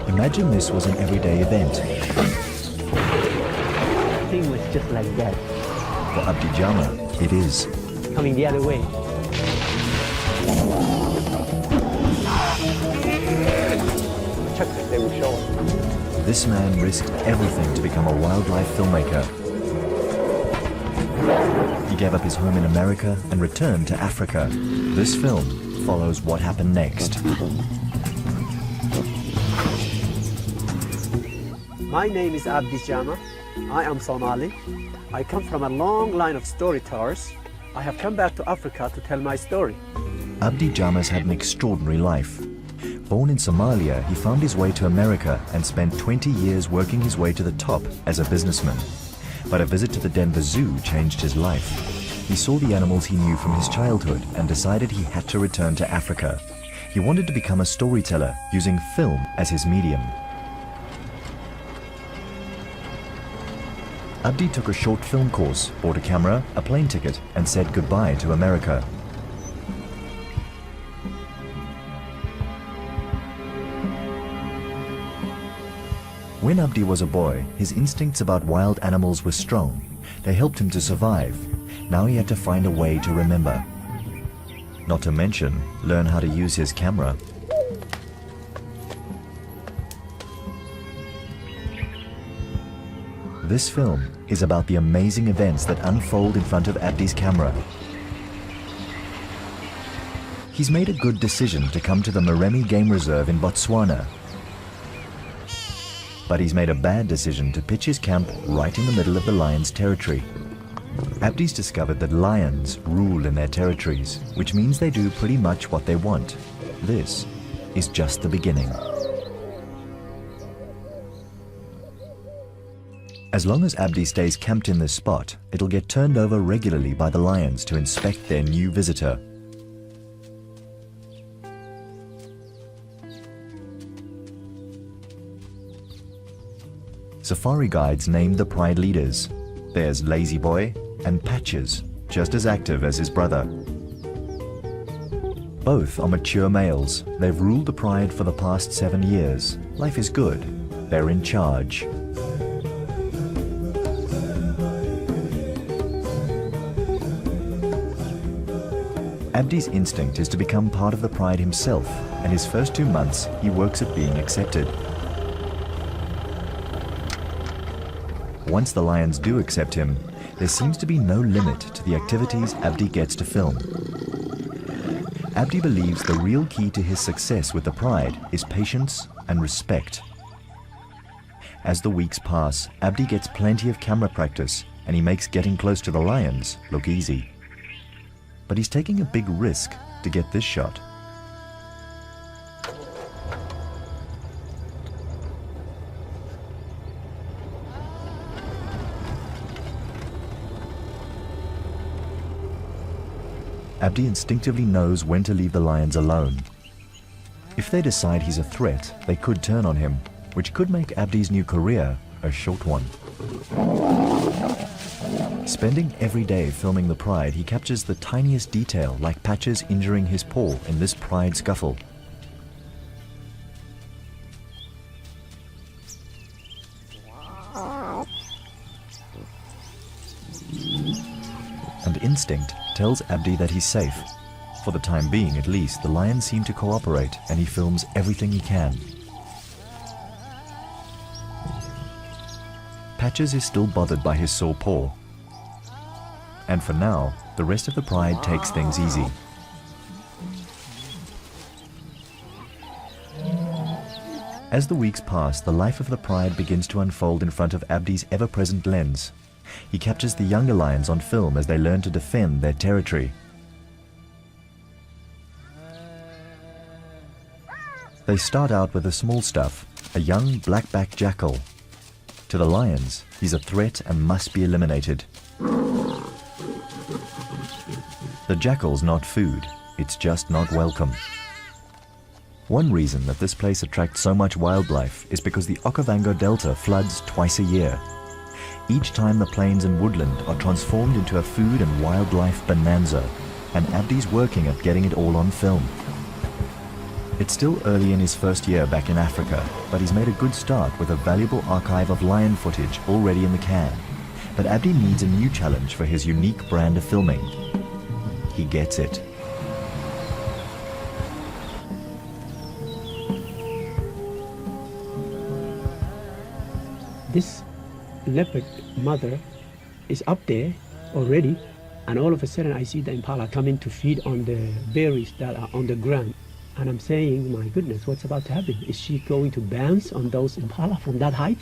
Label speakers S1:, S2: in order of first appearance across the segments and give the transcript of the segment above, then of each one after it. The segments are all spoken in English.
S1: Imagine this was an everyday event.
S2: Thing was just like that,
S1: For Abdi Jama, it is.
S2: coming the other way. Check this, they will show us.
S1: This man risked everything to become a wildlife filmmaker. He gave up his home in America and returned to Africa. This film follows what happened next.
S2: My name is Abdi Jama. I am Somali. I come from a long line of storytellers. I have come back to Africa to tell my story.
S1: Abdi Jama's had an extraordinary life. Born in Somalia, he found his way to America and spent 20 years working his way to the top as a businessman. But a visit to the Denver Zoo changed his life. He saw the animals he knew from his childhood and decided he had to return to Africa. He wanted to become a storyteller using film as his medium. Abdi took a short film course, bought a camera, a plane ticket, and said goodbye to America. When Abdi was a boy, his instincts about wild animals were strong. They helped him to survive. Now he had to find a way to remember. Not to mention, learn how to use his camera. This film is about the amazing events that unfold in front of Abdi's camera. He's made a good decision to come to the Moremi Game Reserve in Botswana. But he's made a bad decision to pitch his camp right in the middle of the lions' territory. Abdi's discovered that lions rule in their territories, which means they do pretty much what they want. This is just the beginning. As long as Abdi stays camped in this spot, it'll get turned over regularly by the lions to inspect their new visitor. Safari guides named the pride leaders. There's Lazy Boy and Patches, just as active as his brother. Both are mature males. They've ruled the pride for the past 7 years. Life is good. They're in charge. Abdi's instinct is to become part of the pride himself, and his first 2 months he works at being accepted. Once the lions do accept him, there seems to be no limit to the activities Abdi gets to film. Abdi believes the real key to his success with the pride is patience and respect. As the weeks pass, Abdi gets plenty of camera practice, and he makes getting close to the lions look easy. But he's taking a big risk to get this shot. Abdi instinctively knows when to leave the lions alone. If they decide he's a threat, they could turn on him, which could make Abdi's new career a short one. Spending every day filming the pride, he captures the tiniest detail, like Patches injuring his paw in this pride scuffle. And instinct tells Abdi that he's safe. For the time being, at least, the lions seem to cooperate, and he films everything he can. Patches is still bothered by his sore paw. And for now, the rest of the pride takes things easy. As the weeks pass, the life of the pride begins to unfold in front of Abdi's ever-present lens. He captures the younger lions on film as they learn to defend their territory. They start out with the small stuff, a young black-backed jackal. To the lions, he's a threat and must be eliminated. The jackal's not food, it's just not welcome. One reason that this place attracts so much wildlife is because the Okavango Delta floods twice a year. Each time the plains and woodland are transformed into a food and wildlife bonanza, and Abdi's working at getting it all on film. It's still early in his first year back in Africa, but he's made a good start with a valuable archive of lion footage already in the can. But Abdi needs a new challenge for his unique brand of filming. He gets it.
S2: This leopard mother is up there already, and all of a sudden I see the impala coming to feed on the berries that are on the ground. And I'm saying, my goodness, what's about to happen? Is she going to bounce on those impala from that height?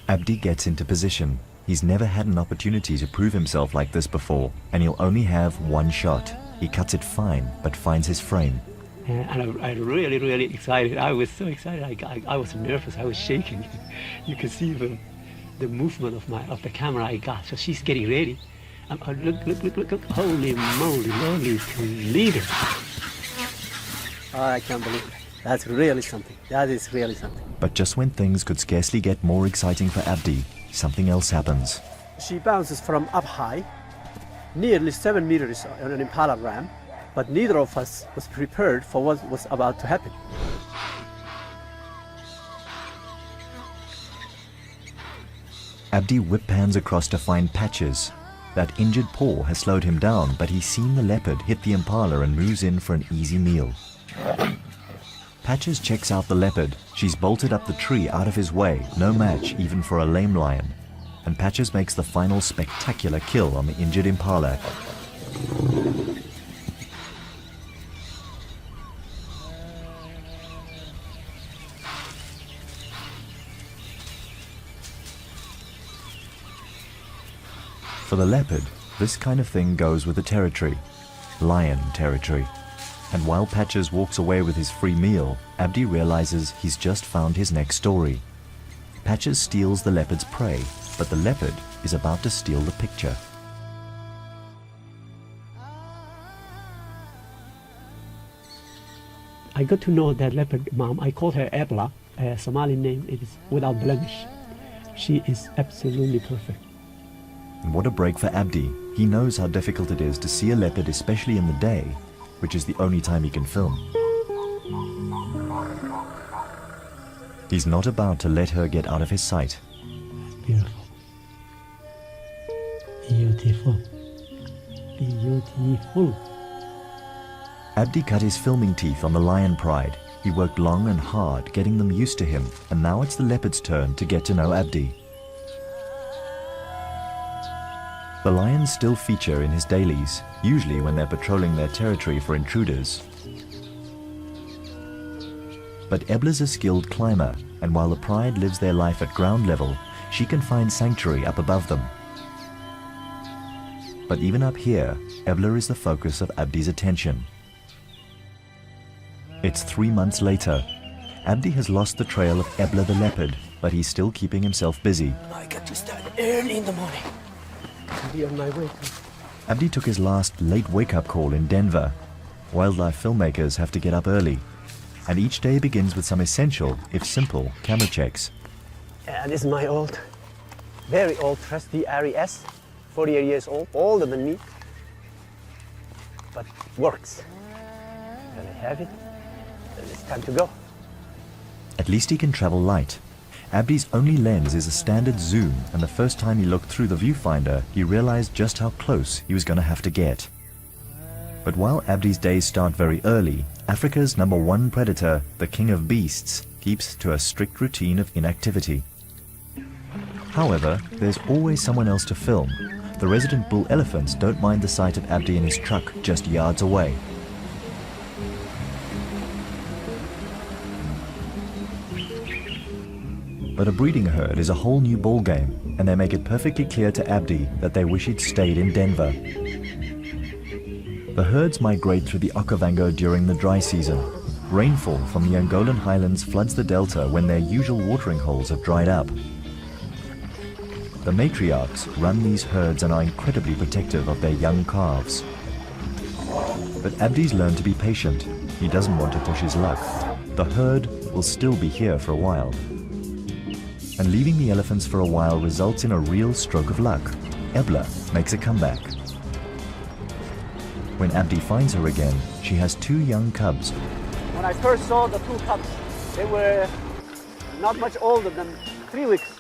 S1: Abdi gets into position. He's never had an opportunity to prove himself like this before, and he'll only have one shot. He cuts it fine, but finds his frame.
S2: And I'm really, really excited. I was so excited. I was nervous. I was shaking. You can see the movement of the camera I got. So she's getting ready. Look. Holy moly, lovely leader. I can't believe it. That's really something. That is really something.
S1: But just when things could scarcely get more exciting for Abdi, something else happens.
S2: She bounces from up high, nearly 7 meters on an impala ram, but neither of us was prepared for what was about to happen.
S1: Abdi whip pans across to find Patches. That injured paw has slowed him down, but he's seen the leopard hit the impala and moves in for an easy meal. Patches checks out the leopard. She's bolted up the tree out of his way, no match even for a lame lion. And Patches makes the final spectacular kill on the injured impala. For the leopard, this kind of thing goes with the territory. Lion territory. And while Patches walks away with his free meal, Abdi realizes he's just found his next story. Patches steals the leopard's prey, but the leopard is about to steal the picture.
S2: I got to know that leopard mom. I call her Ebla. Her Somali name is without blemish. She is absolutely perfect.
S1: And what a break for Abdi. He knows how difficult it is to see a leopard, especially in the day, which is the only time he can film. He's not about to let her get out of his sight.
S2: Beautiful. Beautiful. Beautiful.
S1: Abdi cut his filming teeth on the lion pride. He worked long and hard, getting them used to him, and now it's the leopard's turn to get to know Abdi. The lions still feature in his dailies, usually when they're patrolling their territory for intruders. But Ebla's a skilled climber, and while the pride lives their life at ground level, she can find sanctuary up above them. But even up here, Ebla is the focus of Abdi's attention. It's 3 months later. Abdi has lost the trail of Ebla the leopard, but he's still keeping himself busy.
S2: I got to start early in the morning. To be on my way.
S1: Abdi took his last late wake-up call in Denver. Wildlife filmmakers have to get up early, and each day begins with some essential, if simple, camera checks.
S2: This is my old, very old trusty Arri S, 48 years old, older than me, but works. And I have it, and it's time to go.
S1: At least he can travel light. Abdi's only lens is a standard zoom, and the first time he looked through the viewfinder, he realized just how close he was going to have to get. But while Abdi's days start very early, Africa's #1 predator, the king of beasts, keeps to a strict routine of inactivity. However, there's always someone else to film. The resident bull elephants don't mind the sight of Abdi in his truck just yards away. But a breeding herd is a whole new ballgame, and they make it perfectly clear to Abdi that they wish he'd stayed in Denver. The herds migrate through the Okavango during the dry season. Rainfall from the Angolan highlands floods the delta when their usual watering holes have dried up. The matriarchs run these herds and are incredibly protective of their young calves. But Abdi's learned to be patient. He doesn't want to push his luck. The herd will still be here for a while. And leaving the elephants for a while results in a real stroke of luck. Ebla makes a comeback. When Abdi finds her again, she has 2 young cubs.
S2: When I first saw the two cubs, they were not much older than 3 weeks.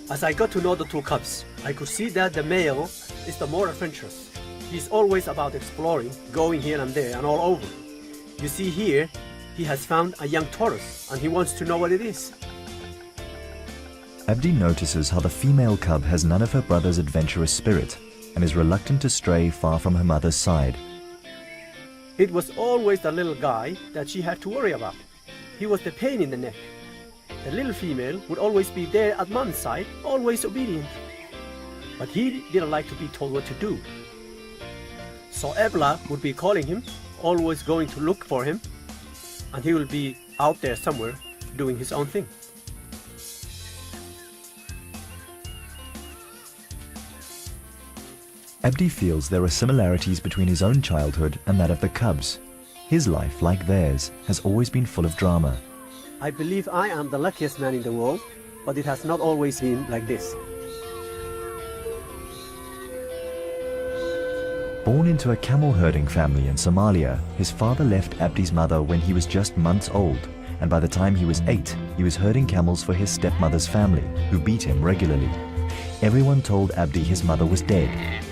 S2: As I got to know the two cubs, I could see that the male is the more adventurous. He's always about exploring, going here and there and all over. You see here, he has found a young tortoise and he wants to know what it is.
S1: Abdi notices how the female cub has none of her brother's adventurous spirit and is reluctant to stray far from her mother's side.
S2: It was always the little guy that she had to worry about. He was the pain in the neck. The little female would always be there at mom's side, always obedient. But he didn't like to be told what to do. So Ebla would be calling him, always going to look for him, and he will be out there somewhere doing his own thing.
S1: Abdi feels there are similarities between his own childhood and that of the cubs. His life, like theirs, has always been full of drama.
S2: I believe I am the luckiest man in the world, but it has not always been like this.
S1: Born into a camel herding family in Somalia, his father left Abdi's mother when he was just months old, and by the time he was 8, he was herding camels for his stepmother's family, who beat him regularly. Everyone told Abdi his mother was dead.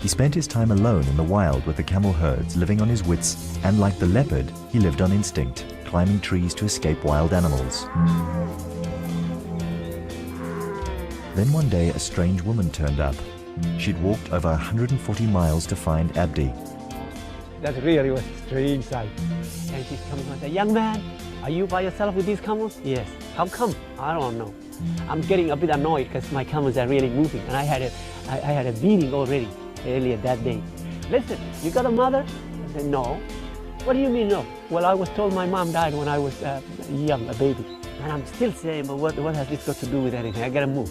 S1: He spent his time alone in the wild with the camel herds, living on his wits, and like the leopard, he lived on instinct, climbing trees to escape wild animals. Then one day a strange woman turned up. She'd walked over 140 miles to find Abdi.
S2: That really was a strange sight. And she's coming and said, "Young man, are you by yourself with these camels?" "Yes." "How come?" "I don't know. I'm getting a bit annoyed because my camels are really moving, and I had a beating already earlier that day." "Listen, you got a mother?" I said, "No." "What do you mean no?" "Well, I was told my mom died when I was young, a baby." And I'm still saying, "But what has this got to do with anything? I gotta move."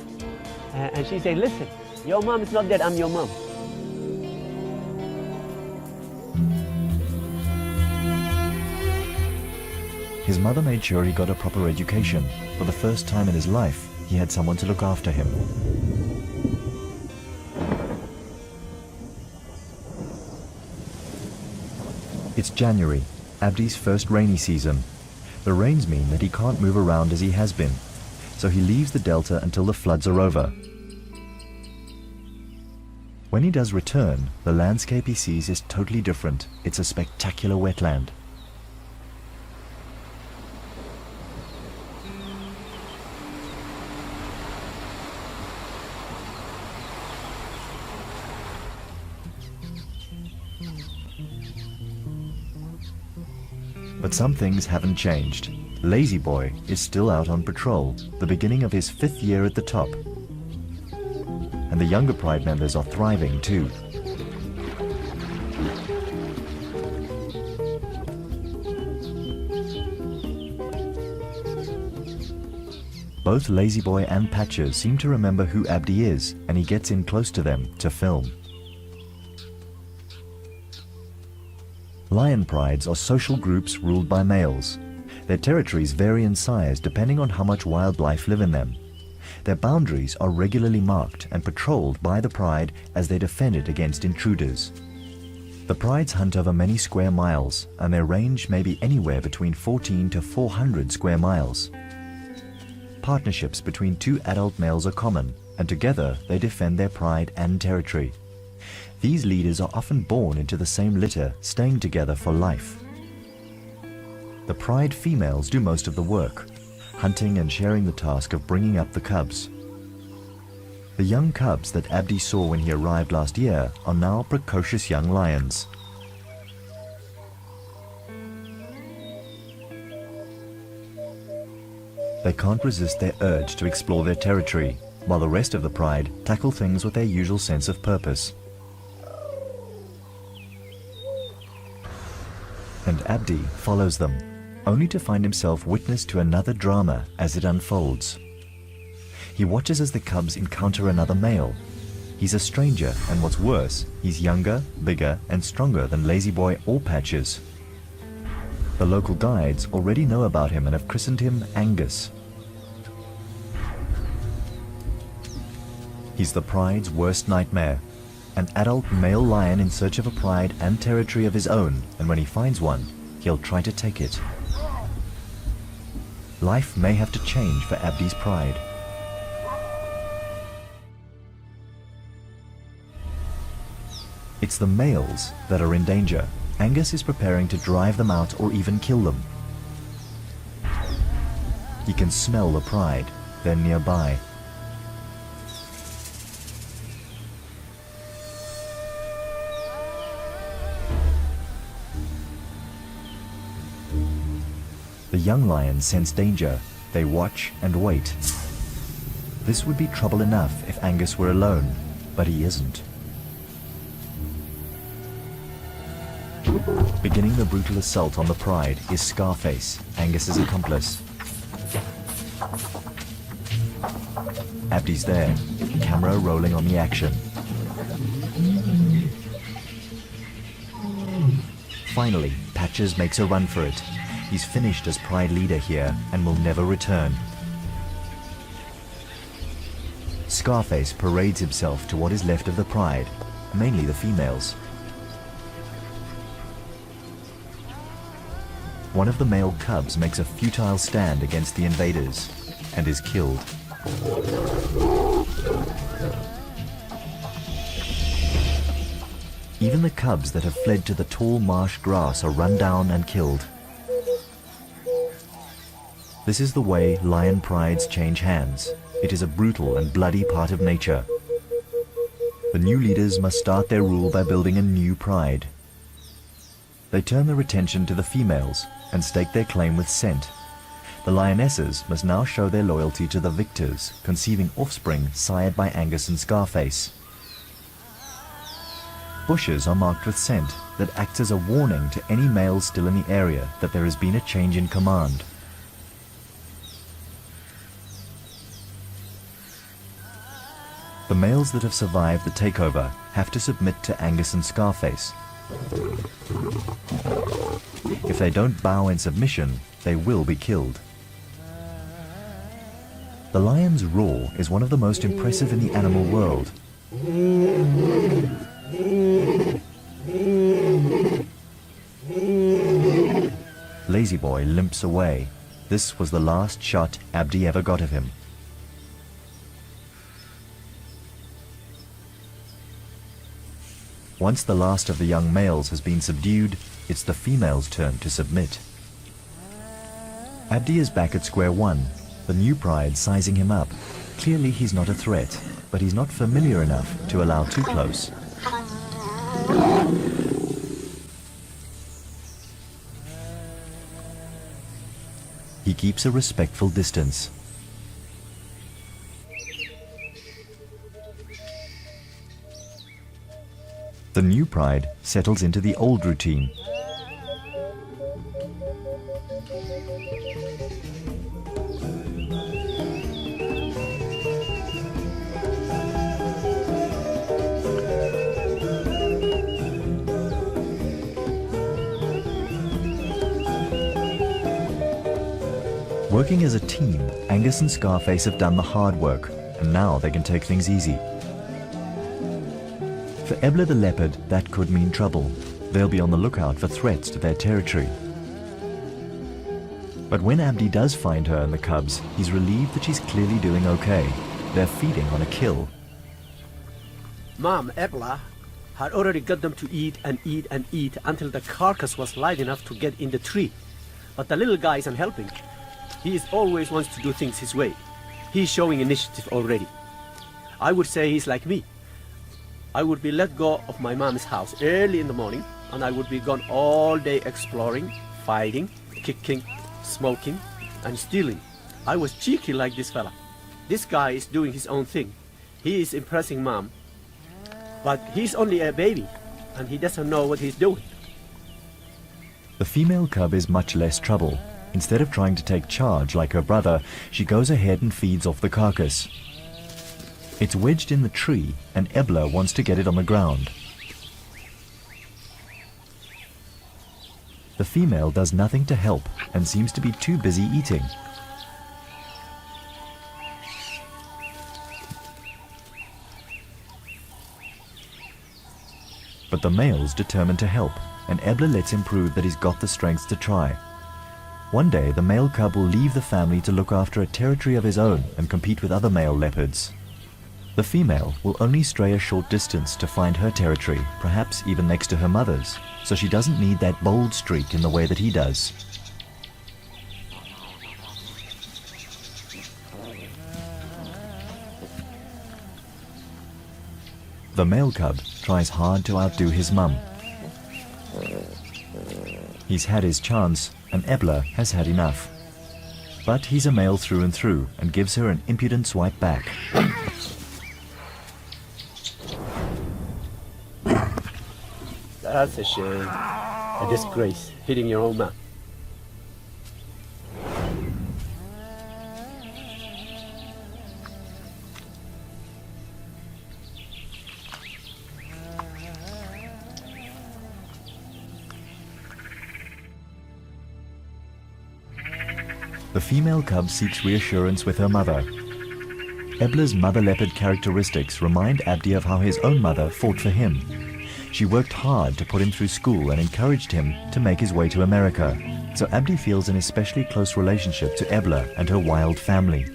S2: And she said, "Listen, your mom is not dead, I'm your mom."
S1: His mother made sure he got a proper education. For the first time in his life, he had someone to look after him. It's January, Abdi's first rainy season. The rains mean that he can't move around as he has been, so he leaves the delta until the floods are over. When he does return, the landscape he sees is totally different. It's a spectacular wetland. But some things haven't changed. Lazy Boy is still out on patrol, the beginning of his 5th year at the top. And the younger Pride members are thriving too. Both Lazy Boy and Patches seem to remember who Abdi is, and he gets in close to them to film. Lion prides are social groups ruled by males. Their territories vary in size depending on how much wildlife live in them. Their boundaries are regularly marked and patrolled by the pride as they defend it against intruders. The prides hunt over many square miles, and their range may be anywhere between 14 to 400 square miles. Partnerships between 2 adult males are common, and together they defend their pride and territory. These leaders are often born into the same litter, staying together for life. The pride females do most of the work, hunting and sharing the task of bringing up the cubs. The young cubs that Abdi saw when he arrived last year are now precocious young lions. They can't resist their urge to explore their territory, while the rest of the pride tackle things with their usual sense of purpose. And Abdi follows them, only to find himself witness to another drama as it unfolds. He watches as the cubs encounter another male. He's a stranger, and what's worse, he's younger, bigger, and stronger than Lazy Boy or Patches. The local guides already know about him and have christened him Angus. He's the pride's worst nightmare. An adult male lion in search of a pride and territory of his own, and when he finds one, he'll try to take it. Life may have to change for Abdi's pride. It's the males that are in danger. Angus is preparing to drive them out or even kill them. He can smell the pride. They're nearby. The young lions sense danger. They watch and wait. This would be trouble enough if Angus were alone, but he isn't. Beginning the brutal assault on the pride is Scarface, Angus's accomplice. Abdi's there, camera rolling on the action. Finally, Patches makes a run for it. He's finished as pride leader here and will never return. Scarface parades himself to what is left of the pride, mainly the females. One of the male cubs makes a futile stand against the invaders and is killed. Even the cubs that have fled to the tall marsh grass are run down and killed. This is the way lion prides change hands. It is a brutal and bloody part of nature. The new leaders must start their rule by building a new pride. They turn their attention to the females and stake their claim with scent. The lionesses must now show their loyalty to the victors, conceiving offspring sired by Angus and Scarface. Bushes are marked with scent that acts as a warning to any males still in the area that there has been a change in command. The males that have survived the takeover have to submit to Angus and Scarface. If they don't bow in submission, they will be killed. The lion's roar is one of the most impressive in the animal world. Lazy Boy limps away. This was the last shot Abdi ever got of him. Once the last of the young males has been subdued, it's the female's turn to submit. Abdi is back at square one, the new pride sizing him up. Clearly he's not a threat, but he's not familiar enough to allow too close. He keeps a respectful distance. The new pride settles into the old routine. Working as a team, Angus and Scarface have done the hard work, and now they can take things easy. For Ebla the leopard, that could mean trouble. They'll be on the lookout for threats to their territory. But when Abdi does find her and the cubs, he's relieved that she's clearly doing okay. They're feeding on a kill.
S2: Mom, Ebla, had already got them to eat and eat and eat until the carcass was light enough to get in the tree. But the little guy isn't helping. He always wants to do things his way. He's showing initiative already. I would say he's like me. I would be let go of my mom's house early in the morning, and I would be gone all day exploring, fighting, kicking, smoking, and stealing. I was cheeky like this fella. This guy is doing his own thing. He is impressing mom, but he's only a baby, and he doesn't know what he's doing.
S1: The female cub is much less trouble. Instead of trying to take charge like her brother, she goes ahead and feeds off the carcass. It's wedged in the tree, and Ebla wants to get it on the ground. The female does nothing to help and seems to be too busy eating. the male's determined to help, and Ebler lets him prove that he's got the strength to try. One day, the male cub will leave the family to look after a territory of his own and compete with other male leopards. The female will only stray a short distance to find her territory, perhaps even next to her mother's, so she doesn't need that bold streak in the way that he does. The male cub tries hard to outdo his mum. He's had his chance, and Ebler has had enough. But he's a male through and through, and gives her an impudent swipe back.
S2: That's a shame. A disgrace, hitting your own man.
S1: The female cub seeks reassurance with her mother. Ebler's mother leopard characteristics remind Abdi of how his own mother fought for him. She worked hard to put him through school and encouraged him to make his way to America. So Abdi feels an especially close relationship to Ebler and her wild family.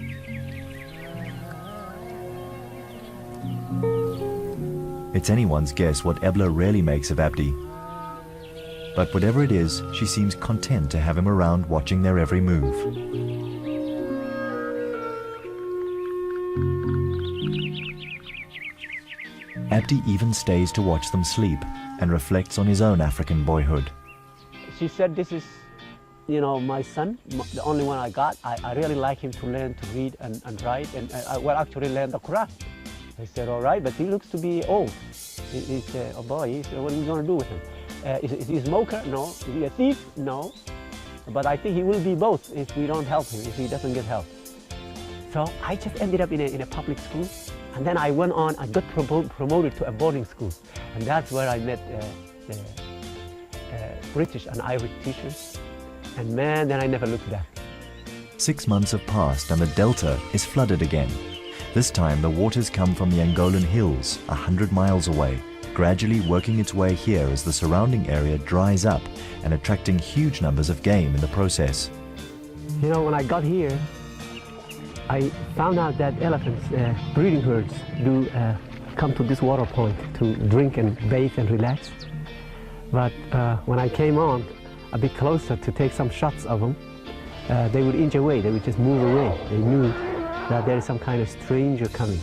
S1: It's anyone's guess what Ebler really makes of Abdi. But whatever it is, she seems content to have him around watching their every move. Abdi even stays to watch them sleep and reflects on his own African boyhood.
S2: She said, this is, my son, the only one I got. I really like him to learn to read and write, and actually learn the Quran. I said, all right, but he looks to be old. He's a boy. What are you going to do with him? Is he a smoker? No. Is he a thief? No. But I think he will be both if we don't help him, if he doesn't get help. So I just ended up in a public school, and then I went on, I got promoted to a boarding school, and that's where I met the British and Irish teachers, and man, then I never looked back.
S1: 6 months have passed and the delta is flooded again. This time the waters come from the Angolan hills, 100 miles away, gradually working its way here as the surrounding area dries up and attracting huge numbers of game in the process.
S2: When I got here, I found out that elephants, breeding herds, do come to this water point to drink and bathe and relax. But when I came on a bit closer to take some shots of them, they would inch away, they would just move away. They knew that there is some kind of stranger coming.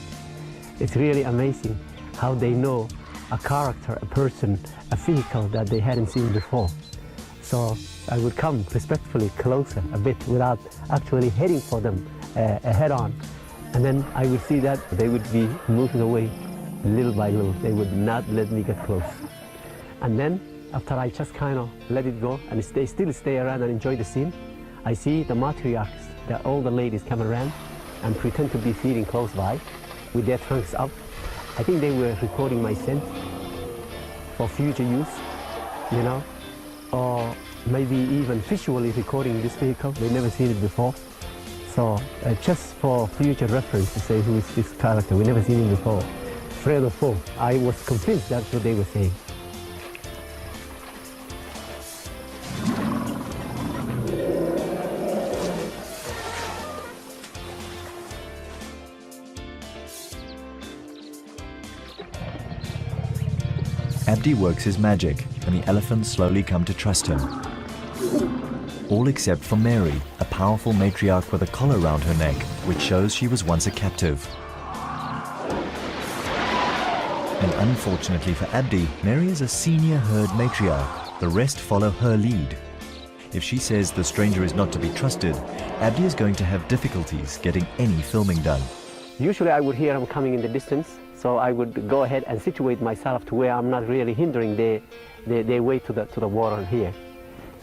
S2: It's really amazing how they know a character, a person, a vehicle that they hadn't seen before. So I would come respectfully closer a bit without actually heading for them head on. And then I would see that they would be moving away little by little. They would not let me get close. And then after I just kind of let it go and still stay around and enjoy the scene, I see the matriarchs, all the ladies come around and pretend to be feeding close by with their trunks up. I think they were recording my scent for future use, or maybe even visually recording this vehicle. They've never seen it before. So just for future reference to say who is this character, we've never seen him before. Fredo Foe. I was convinced that's what they were saying.
S1: Abdi works his magic, and the elephants slowly come to trust him. All except for Mary, a powerful matriarch with a collar around her neck, which shows she was once a captive. And unfortunately for Abdi, Mary is a senior herd matriarch. The rest follow her lead. If she says the stranger is not to be trusted, Abdi is going to have difficulties getting any filming done.
S2: Usually I would hear them coming in the distance, so I would go ahead and situate myself to where I'm not really hindering their way to the water here.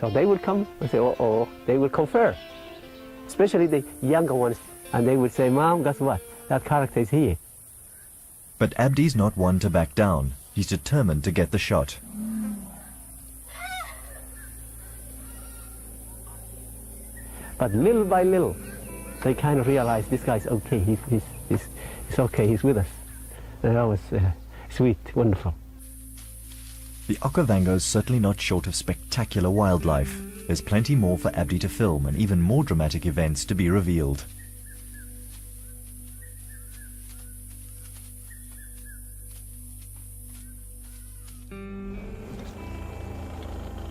S2: So they would come and say, oh, they would confer, especially the younger ones, and they would say, Mom, guess what? That character is here.
S1: But Abdi's not one to back down. He's determined to get the shot.
S2: But little by little, they kind of realize this guy's okay. He's okay. He's with us. And that was sweet, wonderful.
S1: The Okavango is certainly not short of spectacular wildlife. There's plenty more for Abdi to film and even more dramatic events to be revealed.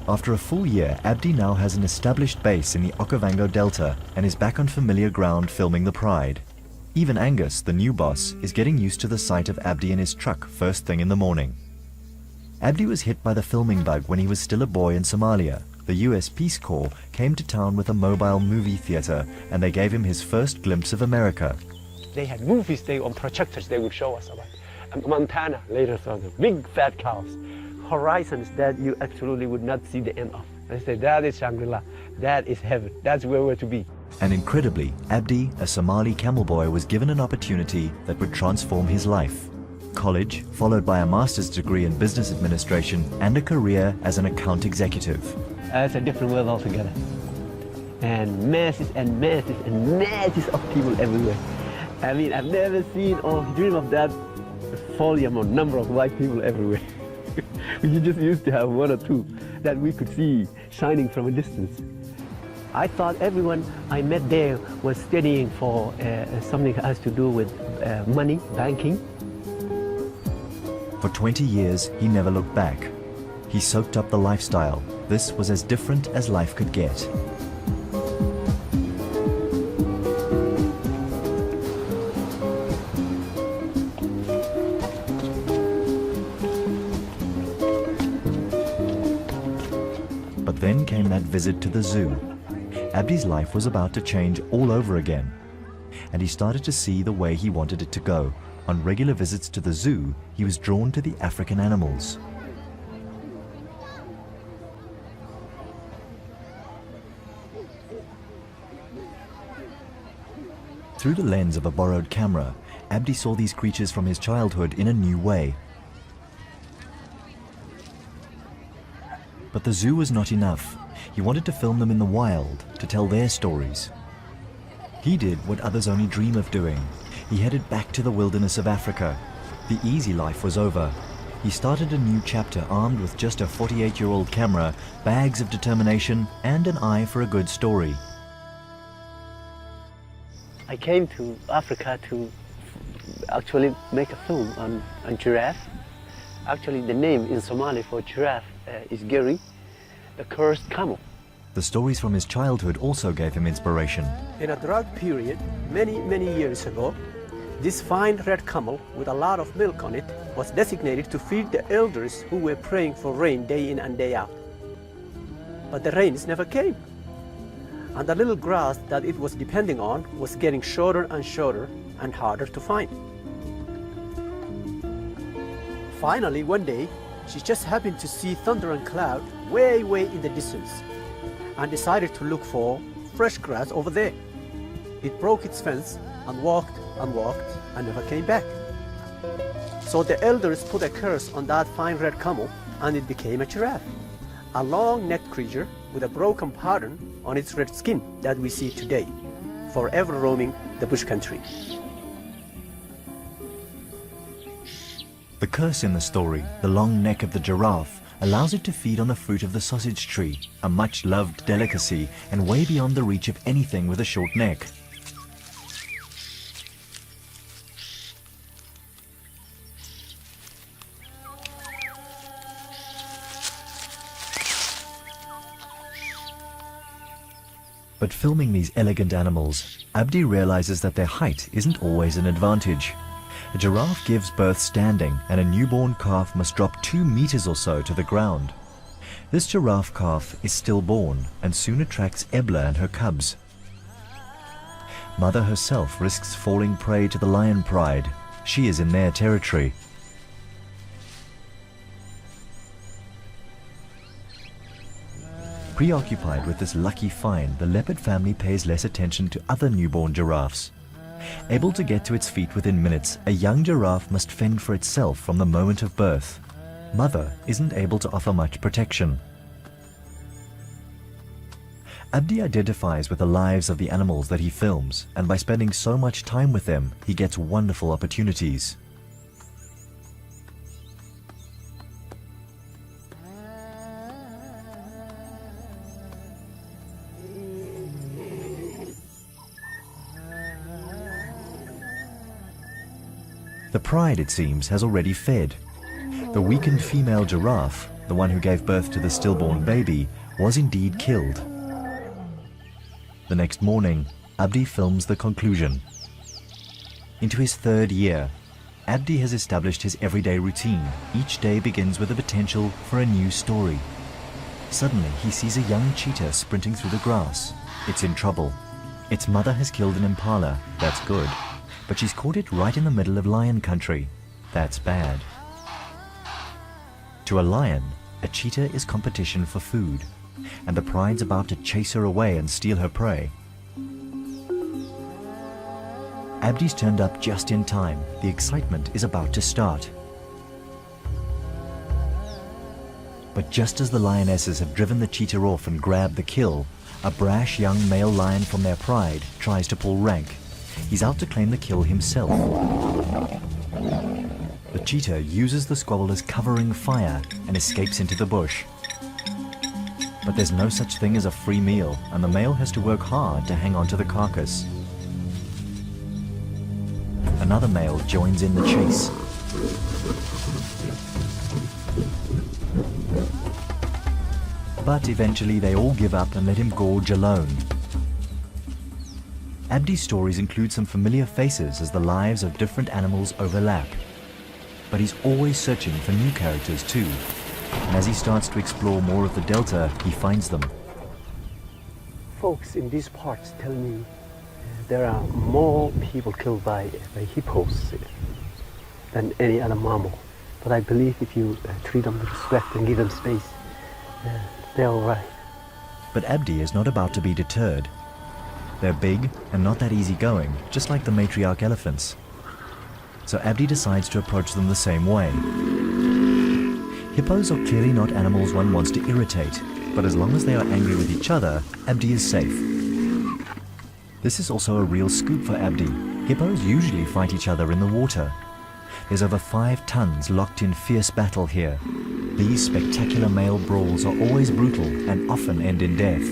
S1: After a full year, Abdi now has an established base in the Okavango Delta and is back on familiar ground filming the Pride. Even Angus, the new boss, is getting used to the sight of Abdi in his truck first thing in the morning. Abdi was hit by the filming bug when he was still a boy in Somalia. The US Peace Corps came to town with a mobile movie theater and they gave him his first glimpse of America.
S2: They had movies on projectors they would show us about. Montana later saw the big fat cows. Horizons that you absolutely would not see the end of. They say that is Shangri-La, that is heaven, that's where we're to be.
S1: And incredibly, Abdi, a Somali camel boy, was given an opportunity that would transform his life. College, followed by a master's degree in business administration and a career as an account executive.
S2: It's a different world altogether. And masses and masses and masses of people everywhere. I mean, I've never seen or dreamed of that volume or number of white people everywhere. We just used to have one or two that we could see shining from a distance. I thought everyone I met there was studying for something that has to do with money, banking.
S1: For 20 years, he never looked back. He soaked up the lifestyle. This was as different as life could get. But then came that visit to the zoo. Abdi's life was about to change all over again, and he started to see the way he wanted it to go. On regular visits to the zoo, he was drawn to the African animals. Through the lens of a borrowed camera, Abdi saw these creatures from his childhood in a new way. But the zoo was not enough. He wanted to film them in the wild, to tell their stories. He did what others only dream of doing. He headed back to the wilderness of Africa. The easy life was over. He started a new chapter armed with just a 48-year-old camera, bags of determination, and an eye for a good story.
S2: I came to Africa to actually make a film on giraffe. Actually, the name in Somali for giraffe is Geri, the cursed camel.
S1: The stories from his childhood also gave him inspiration.
S2: In a drought period, many years ago, this fine red camel with a lot of milk on it was designated to feed the elders who were praying for rain day in and day out. But the rains never came. And the little grass that it was depending on was getting shorter and shorter and harder to find. Finally, one day, she just happened to see thunder and cloud way in the distance and decided to look for fresh grass over there. It broke its fence and walked and never came back. So the elders put a curse on that fine red camel and it became a giraffe, a long-necked creature with a broken pattern on its red skin that we see today, forever roaming the bush country.
S1: The curse in the story, the long neck of the giraffe, allows it to feed on the fruit of the sausage tree, a much-loved delicacy and way beyond the reach of anything with a short neck. But filming these elegant animals, Abdi realizes that their height isn't always an advantage. A giraffe gives birth standing, and a newborn calf must drop 2 meters or so to the ground. This giraffe calf is stillborn and soon attracts Ebla and her cubs. Mother herself risks falling prey to the lion pride. She is in their territory. Preoccupied with this lucky find, the leopard family pays less attention to other newborn giraffes. Able to get to its feet within minutes, a young giraffe must fend for itself from the moment of birth. Mother isn't able to offer much protection. Abdi identifies with the lives of the animals that he films, and by spending so much time with them, he gets wonderful opportunities. The pride, it seems, has already fed. The weakened female giraffe, the one who gave birth to the stillborn baby, was indeed killed. The next morning, Abdi films the conclusion. Into his third year, Abdi has established his everyday routine. Each day begins with the potential for a new story. Suddenly, he sees a young cheetah sprinting through the grass. It's in trouble. Its mother has killed an impala. That's good. But she's caught it right in the middle of lion country. That's bad. To a lion, a cheetah is competition for food, and the pride's about to chase her away and steal her prey. Abdi's turned up just in time. The excitement is about to start. But just as the lionesses have driven the cheetah off and grabbed the kill, a brash young male lion from their pride tries to pull rank. He's out to claim the kill himself. The cheetah uses the squabble as covering fire and escapes into the bush. But there's no such thing as a free meal, and the male has to work hard to hang on to the carcass. Another male joins in the chase. But eventually they all give up and let him gorge alone. Abdi's stories include some familiar faces as the lives of different animals overlap. But he's always searching for new characters too. And as he starts to explore more of the Delta, he finds them.
S2: Folks in these parts tell me there are more people killed by hippos than any other mammal. But I believe if you treat them with respect and give them space, they're all right.
S1: But Abdi is not about to be deterred. They're big and not that easygoing, just like the matriarch elephants. So Abdi decides to approach them the same way. Hippos are clearly not animals one wants to irritate, but as long as they are angry with each other, Abdi is safe. This is also a real scoop for Abdi. Hippos usually fight each other in the water. There's over 5 tons locked in fierce battle here. These spectacular male brawls are always brutal and often end in death.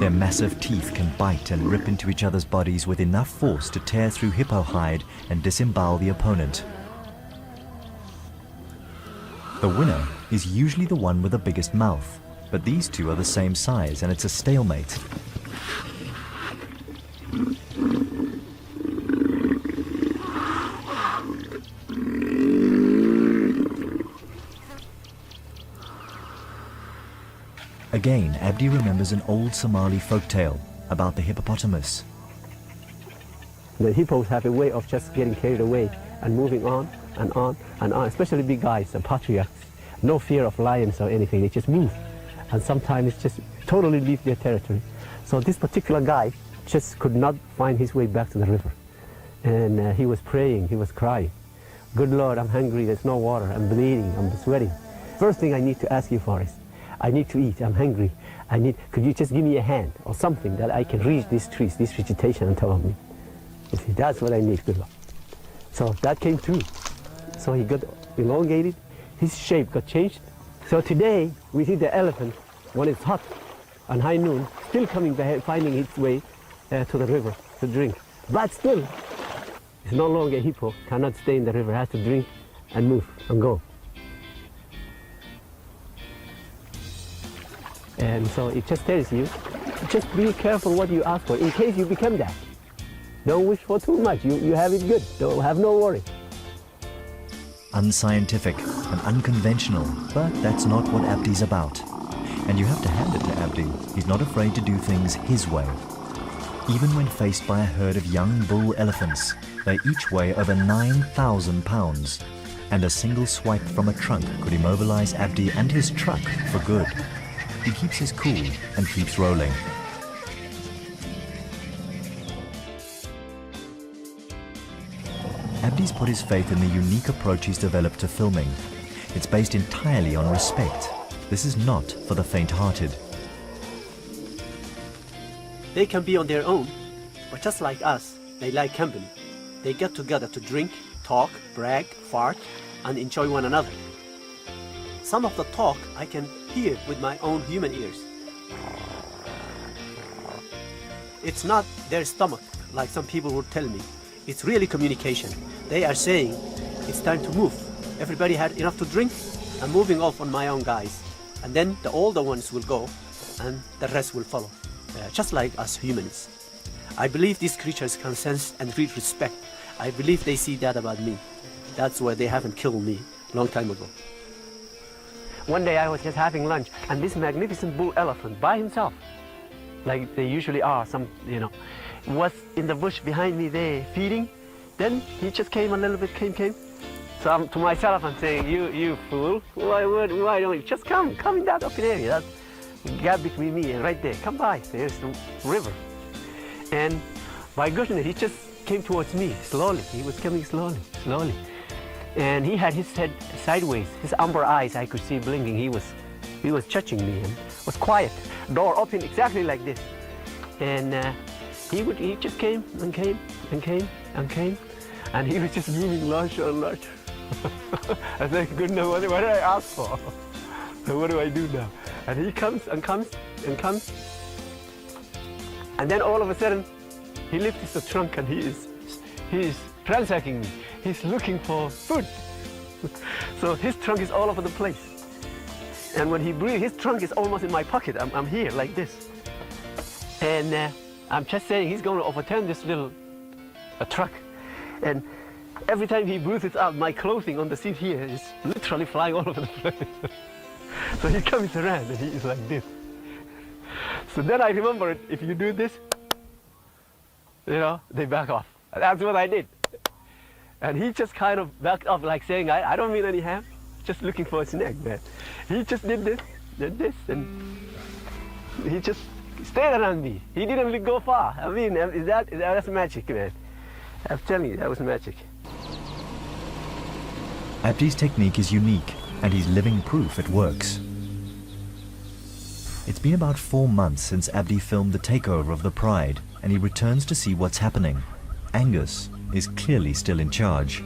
S1: Their massive teeth can bite and rip into each other's bodies with enough force to tear through hippo hide and disembowel the opponent. The winner is usually the one with the biggest mouth, but these two are the same size and it's a stalemate. Again, Abdi remembers an old Somali folktale about the hippopotamus.
S2: The hippos have a way of just getting carried away and moving on and on and on, especially big guys, the patriarchs. No fear of lions or anything, they just move. And sometimes just totally leave their territory. So this particular guy just could not find his way back to the river. And he was praying, he was crying. Good Lord, I'm hungry, there's no water, I'm bleeding, I'm sweating. First thing I need to ask you for is, I need to eat, I'm hungry. Could you just give me a hand or something that I can reach these trees, this vegetation on top of me? You see, that's what I need, good Lord. So that came true. So he got elongated, his shape got changed. So today we see the elephant when it's hot on high noon, still coming back, finding its way to the river to drink. But still, it's no longer a hippo, cannot stay in the river, has to drink and move and go. And so it just tells you, just be careful what you ask for in case you become that. Don't wish for too much, you have it good, don't have no worry.
S1: Unscientific and unconventional, but that's not what Abdi's about. And you have to hand it to Abdi, he's not afraid to do things his way. Even when faced by a herd of young bull elephants, they each weigh over 9,000 pounds. And a single swipe from a trunk could immobilize Abdi and his truck for good. He keeps his cool and keeps rolling. Abdi's put his faith in the unique approach he's developed to filming. It's based entirely on respect. This is not for the faint-hearted.
S2: They can be on their own, but just like us, they like company. They get together to drink, talk, brag, fart, and enjoy one another. Some of the talk I can hear with my own human ears. It's not their stomach, like some people would tell me. It's really communication. They are saying, it's time to move. Everybody had enough to drink. I'm moving off on my own, guys. And then the older ones will go, and the rest will follow, just like us humans. I believe these creatures can sense and read respect. I believe they see that about me. That's why they haven't killed me a long time ago. One day I was just having lunch, and this magnificent bull elephant by himself, like they usually are, was in the bush behind me there feeding. Then he just came a little bit, came. So to myself, I'm saying, you fool, why don't you just come in that open area, that gap between me and right there, come by, there's the river. And my goodness, he just came towards me slowly. He was coming slowly. And he had his head sideways, his amber eyes I could see blinking. He was touching me and was quiet. Door open exactly like this. And he just came. And he was just moving larger and larger. I said, goodness, what did I ask for? So what do I do now? And he comes. And then all of a sudden, he lifts the trunk and he is ransacking me. He's looking for food. So his trunk is all over the place. And when he breathes, his trunk is almost in my pocket. I'm here like this. And I'm just saying he's going to overturn this little truck. And every time he breathes out, my clothing on the seat here is literally flying all over the place. So he comes around and he is like this. So then I remember, if you do this, they back off. That's what I did. And he just kind of backed off, like saying, I don't mean any harm, just looking for a snack, man. He just did this, and he just stayed around me. He didn't really go far. I mean, that's magic, man. I'm telling you, that was magic.
S1: Abdi's technique is unique, and he's living proof it works. It's been about 4 months since Abdi filmed the takeover of the Pride, and he returns to see what's happening. Angus is clearly still in charge.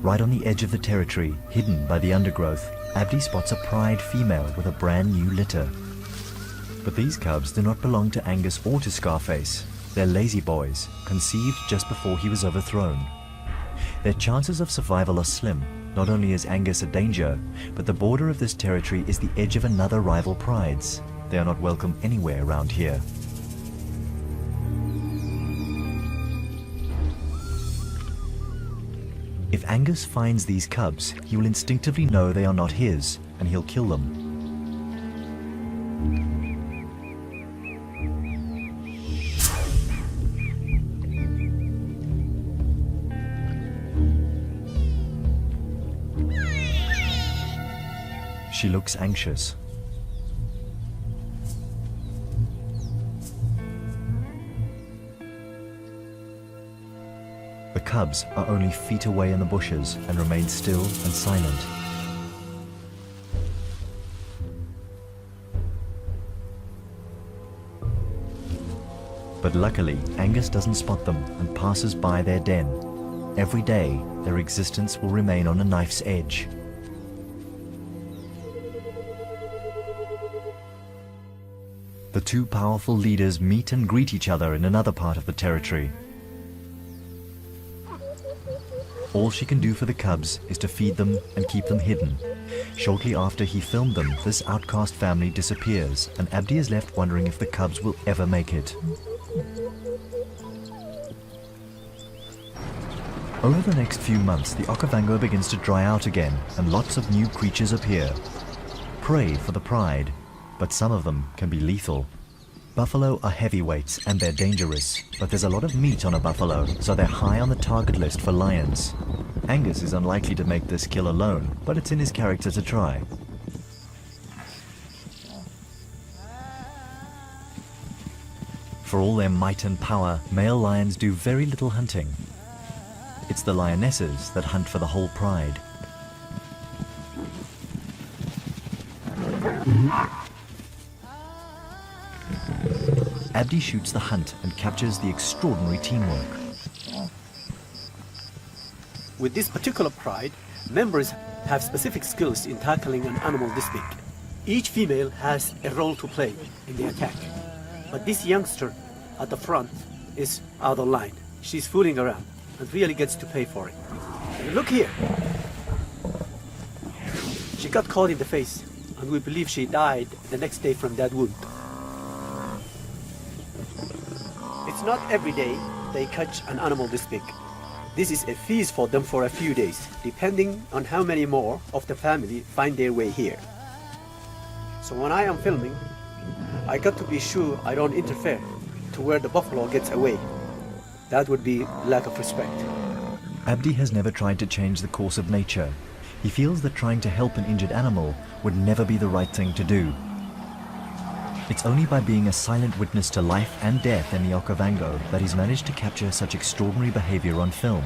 S1: Right on the edge of the territory, hidden by the undergrowth, Abdi spots a Pride female with a brand new litter. But these cubs do not belong to Angus or to Scarface. They're lazy boys, conceived just before he was overthrown. Their chances of survival are slim. Not only is Angus a danger, but the border of this territory is the edge of another rival prides. They are not welcome anywhere around here. If Angus finds these cubs, he will instinctively know they are not his, and he'll kill them. She looks anxious. The cubs are only feet away in the bushes and remain still and silent. But luckily, Angus doesn't spot them and passes by their den. Every day, their existence will remain on a knife's edge. The two powerful leaders meet and greet each other in another part of the territory. All she can do for the cubs is to feed them and keep them hidden. Shortly after he filmed them, this outcast family disappears, and Abdi is left wondering if the cubs will ever make it. Over the next few months, the Okavango begins to dry out again, and lots of new creatures appear. Prey for the Pride, but some of them can be lethal. Buffalo are heavyweights and they're dangerous, but there's a lot of meat on a buffalo, so they're high on the target list for lions. Angus is unlikely to make this kill alone, but it's in his character to try. For all their might and power, male lions do very little hunting. It's the lionesses that hunt for the whole pride. Abdi shoots the hunt and captures the extraordinary teamwork.
S2: With this particular pride, members have specific skills in tackling an animal this big. Each female has a role to play in the attack. But this youngster at the front is out of line. She's fooling around and really gets to pay for it. Look here. She got caught in the face, and we believe she died the next day from that wound. It's not every day they catch an animal this big. This is a feast for them for a few days, depending on how many more of the family find their way here. So when I am filming, I got to be sure I don't interfere to where the buffalo gets away. That would be lack of respect.
S1: Abdi has never tried to change the course of nature. He feels that trying to help an injured animal would never be the right thing to do. It's only by being a silent witness to life and death in the Okavango that he's managed to capture such extraordinary behavior on film.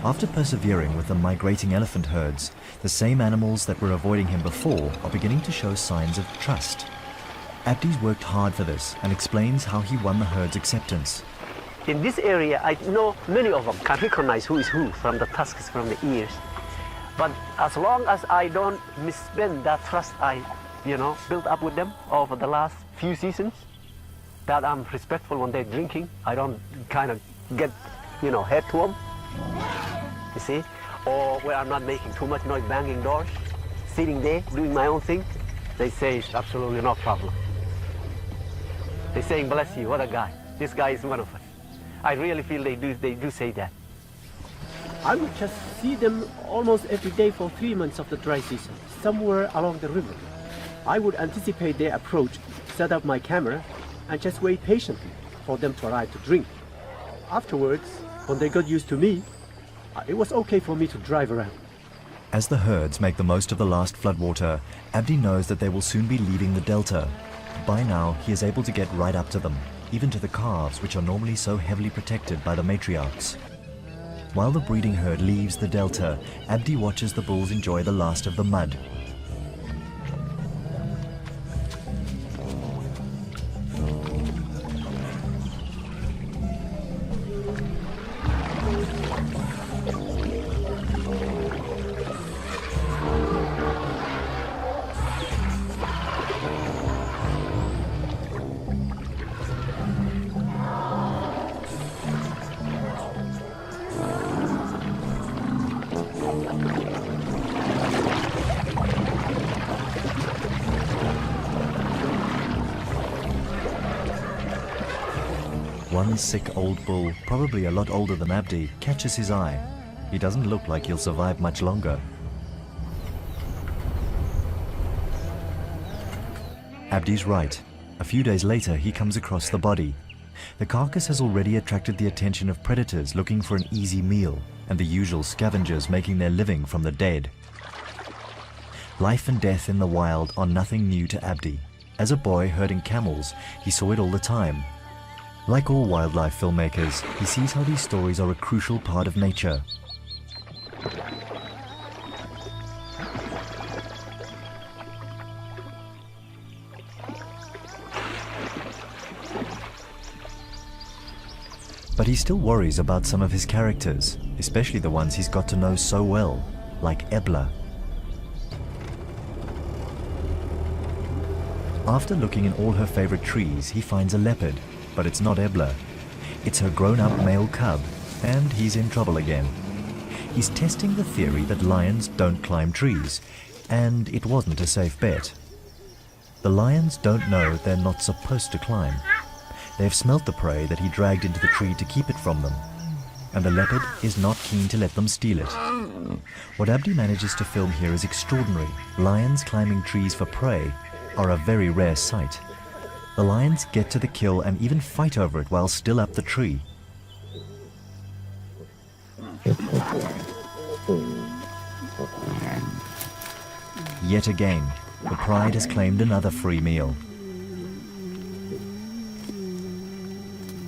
S1: After persevering with the migrating elephant herds, the same animals that were avoiding him before are beginning to show signs of trust. Abdi's worked hard for this and explains how he won the herd's acceptance.
S2: In this area, I know many of them can recognize who is who from the tusks, from the ears. But as long as I don't misspend that trust I, built up with them over the last few seasons, that I'm respectful when they're drinking, I don't kind of get, head to them, you see? Or where I'm not making too much noise, banging doors, sitting there, doing my own thing, they say it's absolutely no problem. They're saying, bless you, what a guy. This guy is one of us. I really feel they do say that. I would just see them almost every day for 3 months of the dry season, somewhere along the river. I would anticipate their approach, set up my camera, and just wait patiently for them to arrive to drink. Afterwards, when they got used to me, it was okay for me to drive around.
S1: As the herds make the most of the last floodwater, Abdi knows that they will soon be leaving the delta. By now, he is able to get right up to them, even to the calves, which are normally so heavily protected by the matriarchs. While the breeding herd leaves the delta, Abdi watches the bulls enjoy the last of the mud. One sick old bull, probably a lot older than Abdi, catches his eye. He doesn't look like he'll survive much longer. Abdi's right. A few days later, he comes across the body. The carcass has already attracted the attention of predators looking for an easy meal, and the usual scavengers making their living from the dead. Life and death in the wild are nothing new to Abdi. As a boy herding camels, he saw it all the time. Like all wildlife filmmakers, he sees how these stories are a crucial part of nature. But he still worries about some of his characters, especially the ones he's got to know so well, like Ebla. After looking in all her favorite trees, he finds a leopard. But it's not Ebla. It's her grown-up male cub, and he's in trouble again. He's testing the theory that lions don't climb trees, and it wasn't a safe bet. The lions don't know they're not supposed to climb. They've smelt the prey that he dragged into the tree to keep it from them, and the leopard is not keen to let them steal it. What Abdi manages to film here is extraordinary. Lions climbing trees for prey are a very rare sight. The lions get to the kill and even fight over it while still up the tree. Yet again, the pride has claimed another free meal.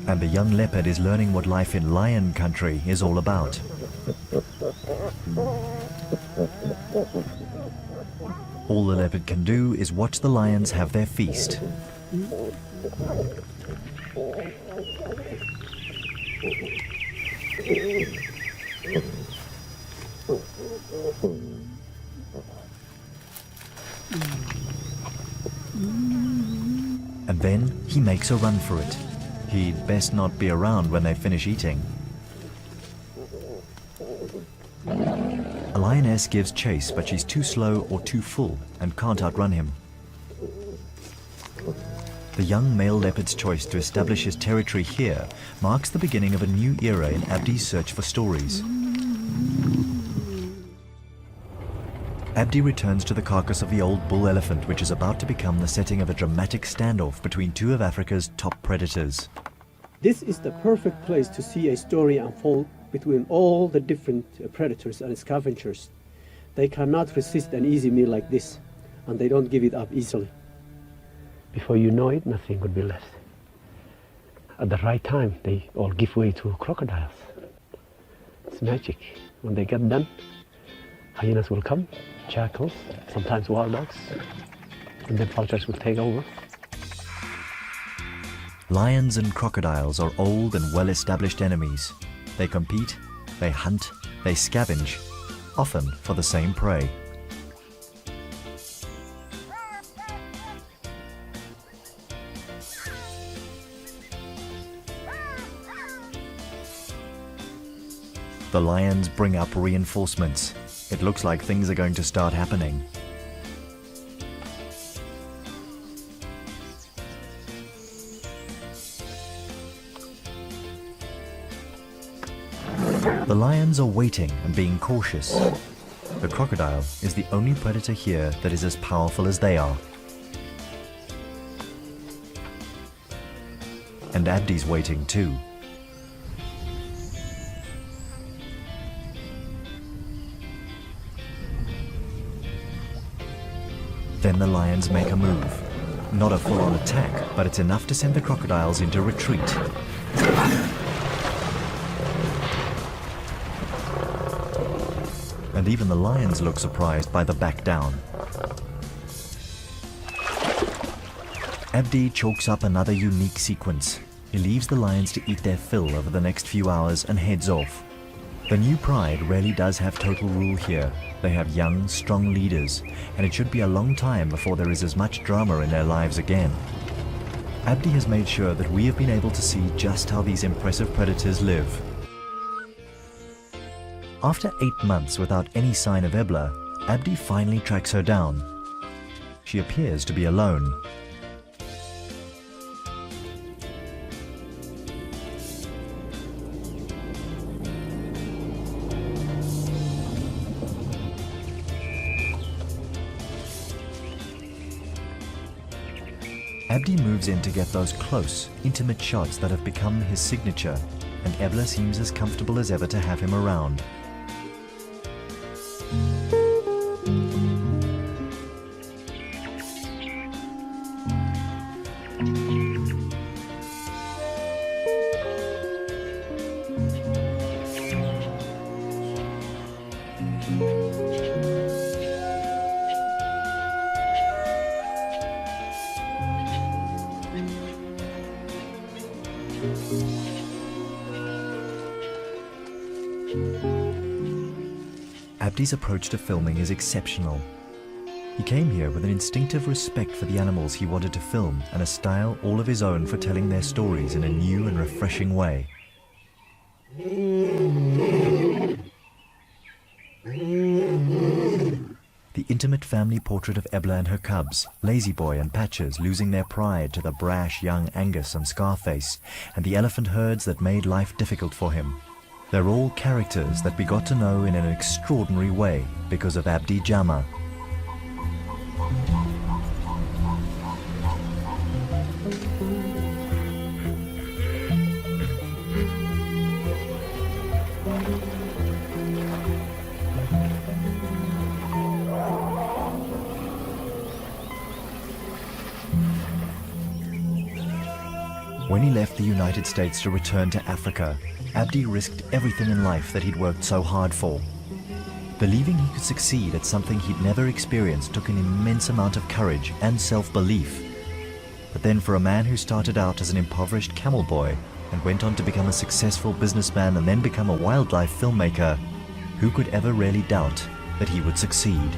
S1: And the young leopard is learning what life in lion country is all about. All the leopard can do is watch the lions have their feast. makes a run for it. He'd best not be around when they finish eating. A lioness gives chase, but she's too slow or too full and can't outrun him. The young male leopard's choice to establish his territory here marks the beginning of a new era in Abdi's search for stories. Abdi returns to the carcass of the old bull elephant, which is about to become the setting of a dramatic standoff between two of Africa's top predators.
S2: This is the perfect place to see a story unfold between all the different predators and scavengers. They cannot resist an easy meal like this, and they don't give it up easily. Before you know it, nothing would be left. At the right time, they all give way to crocodiles. It's magic. When they get done, hyenas will come, jackals, sometimes wild dogs, and then vultures will take over.
S1: Lions and crocodiles are old and well-established enemies. They compete, they hunt, they scavenge, often for the same prey. The lions bring up reinforcements. It looks like things are going to start happening. The lions are waiting and being cautious. The crocodile is the only predator here that is as powerful as they are. And Abdi's waiting too. Then the lions make a move. Not a full-on attack, but it's enough to send the crocodiles into retreat. And even the lions look surprised by the back down. Abdi chalks up another unique sequence. He leaves the lions to eat their fill over the next few hours and heads off. The new pride rarely does have total rule here. They have young, strong leaders, and it should be a long time before there is as much drama in their lives again. Abdi has made sure that we have been able to see just how these impressive predators live. After 8 months without any sign of Ebla, Abdi finally tracks her down. She appears to be alone. Abdi moves in to get those close, intimate shots that have become his signature, and Ebla seems as comfortable as ever to have him around. Abdi's approach to filming is exceptional. He came here with an instinctive respect for the animals he wanted to film and a style all of his own for telling their stories in a new and refreshing way. The intimate family portrait of Ebla and her cubs, Lazy Boy and Patches losing their pride to the brash young Angus and Scarface, and the elephant herds that made life difficult for him. They're all characters that we got to know in an extraordinary way because of Abdi Jama. When he left the United States to return to Africa, Abdi risked everything in life that he'd worked so hard for. Believing he could succeed at something he'd never experienced took an immense amount of courage and self-belief. But then for a man who started out as an impoverished camel boy and went on to become a successful businessman and then become a wildlife filmmaker, who could ever really doubt that he would succeed?